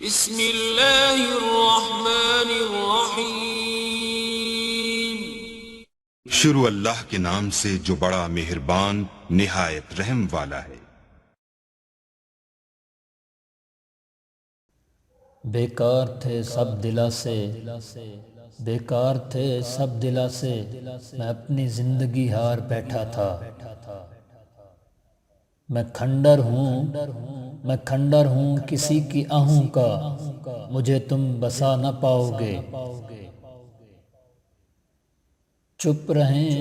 بسم اللہ الرحمن الرحیم۔ شروع اللہ کے نام سے جو بڑا مہربان نہایت رحم والا ہے۔ بیکار تھے سب دلاسے، بیکار تھے سب دلاسے، میں اپنی زندگی ہار بیٹھا تھا۔ میں کھنڈر ہوں کسی کی آہوں کا، مجھے تم بسا نہ پاؤ گے۔ چپ رہیں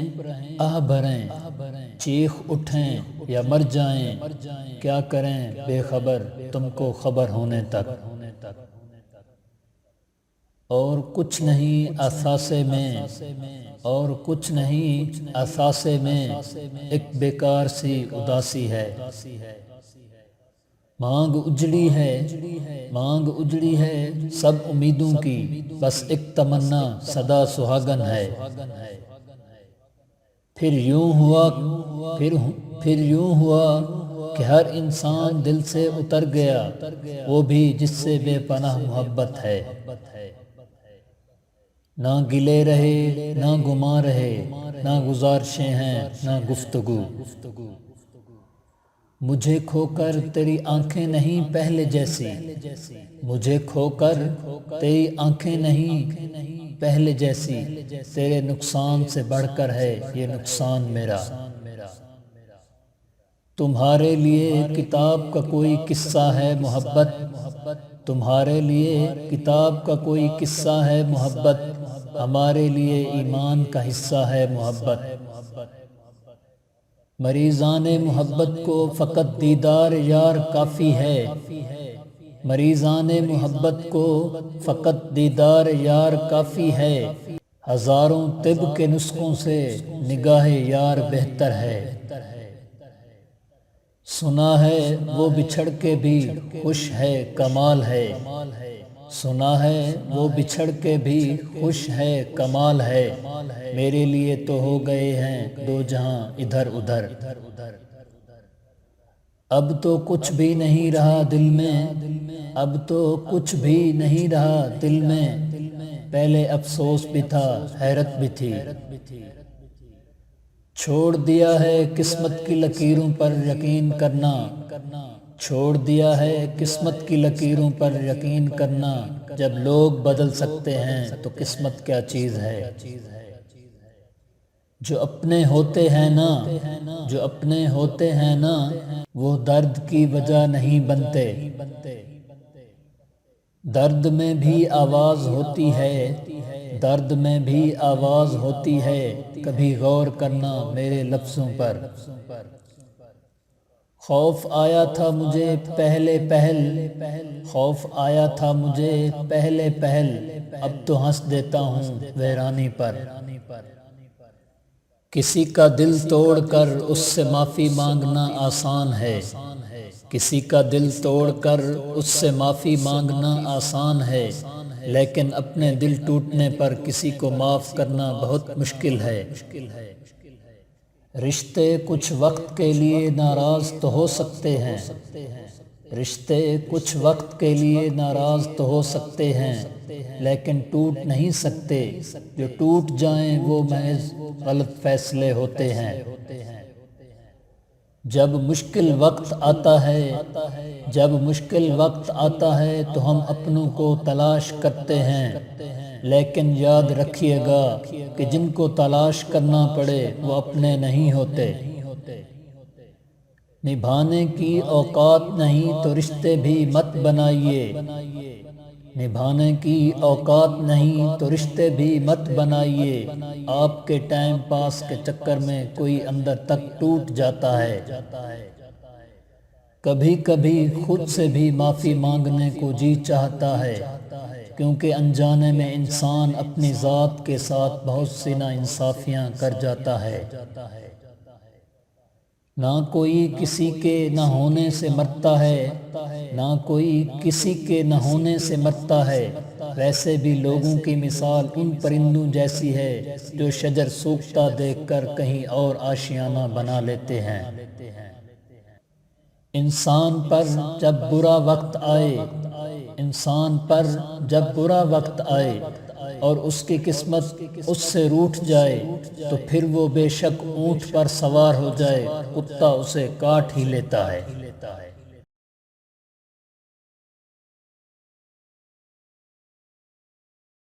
آہ بھریں، چیخ اٹھیں یا مر جائیں، کیا کریں بے خبر تم کو خبر ہونے تک۔ اور کچھ نہیں اثاثے میں، اور کچھ نہیں اثاثے میں، ایک بیکار سی اداسی ہے۔ مانگ اجڑی ہے سب امیدوں کی، بس ایک تمنا سدا سہاگن ہے۔ پھر یوں ہوا کہ ہر انسان دل سے اتر گیا، وہ بھی جس سے بے پناہ محبت ہے۔ نہ گلے رہے نہ گما رہے، نہ گزارشیں ہیں نہ گفتگو۔ مجھے کھو کر تیری آنکھیں نہیں پہلے جیسی، مجھے کھو کر تیری آنکھیں نہیں پہلے جیسی، تیرے نقصان سے بڑھ کر ہے یہ نقصان میرا۔ تمہارے لیے کتاب کا کوئی قصہ ہے محبت، تمہارے لیے کتاب کا کوئی قصہ ہے محبت، ہمارے لیے ایمان کا حصہ ہے محبت۔ مریضان محبت کو فقط دیدار یار کافی ہے، مریضان محبت کو فقط دیدار یار کافی ہے، ہزاروں طب کے نسخوں سے نگاہ یار بہتر ہے۔ سنا ہے وہ بچھڑ کے بھی خوش ہے کمال ہے، سنا ہے وہ بچھڑ کے بھی خوش ہے کمال ہے، میرے لیے تو ہو گئے ہیں دو جہاں ادھر ادھر۔ اب تو کچھ بھی نہیں رہا دل میں، اب تو کچھ بھی نہیں رہا دل میں، پہلے افسوس بھی تھا حیرت بھی تھی۔ چھوڑ دیا ہے قسمت کی لکیروں پر یقین کرنا، چھوڑ دیا ہے قسمت کی لکیروں پر یقین کرنا، جب لوگ بدل سکتے ہیں تو قسمت کیا چیز ہے۔ جو اپنے ہوتے ہیں نا، جو اپنے ہوتے ہیں نا، وہ درد کی وجہ نہیں بنتے۔ درد میں بھی آواز ہوتی ہے، درد میں بھی آواز ہوتی ہے، کبھی غور کرنا میرے لفظوں پر۔ خوف آیا تھا مجھے پہلے پہل، خوف آیا تھا مجھے پہلے پہل، اب تو ہنس دیتا ہوں ویرانی پر۔ کسی کا دل توڑ کر اس سے معافی مانگنا آسان ہے، کسی کا دل توڑ کر اس سے معافی مانگنا آسان ہے، لیکن اپنے دل ٹوٹنے پر کسی کو معاف کرنا بہت مشکل ہے۔ رشتے کچھ وقت کے لیے ناراض تو ہو سکتے ہیں، رشتے کچھ وقت کے لیے ناراض تو ہو سکتے ہیں، لیکن ٹوٹ نہیں سکتے، جو ٹوٹ جائیں وہ محض غلط فیصلے ہوتے ہیں۔ جب مشکل وقت آتا ہے، جب مشکل وقت آتا ہے تو ہم اپنوں کو تلاش کرتے ہیں، لیکن یاد رکھیے گا کہ جن کو تلاش کرنا پڑے وہ اپنے نہیں ہوتے۔ نبھانے کی اوقات نہیں تو رشتے بھی مت بنائیے، نبھانے کی اوقات نہیں تو رشتے بھی مت بنائیے، آپ کے ٹائم پاس کے چکر میں کوئی اندر تک ٹوٹ جاتا ہے۔ کبھی کبھی خود سے بھی معافی مانگنے کو جی چاہتا ہے، کیونکہ انجانے میں انسان اپنی ذات کے ساتھ بہت سی ناانصافیاں کر جاتا ہے۔ نہ کوئی کسی کے نہ ہونے سے مرتا ہے، نہ کوئی کسی کے نہ ہونے سے مرتا ہے، ویسے بھی لوگوں کی مثال ان پرندوں جیسی ہے جو شجر سوکھتا دیکھ کر کہیں اور آشیانہ بنا لیتے ہیں۔ انسان پر جب برا وقت آئے، انسان پر جب برا وقت آئے اور اس کی قسمت اس سے روٹھ جائے تو پھر وہ بے شک اونٹ پر سوار ہو جائے، کتا اسے کاٹ ہی لیتا ہے۔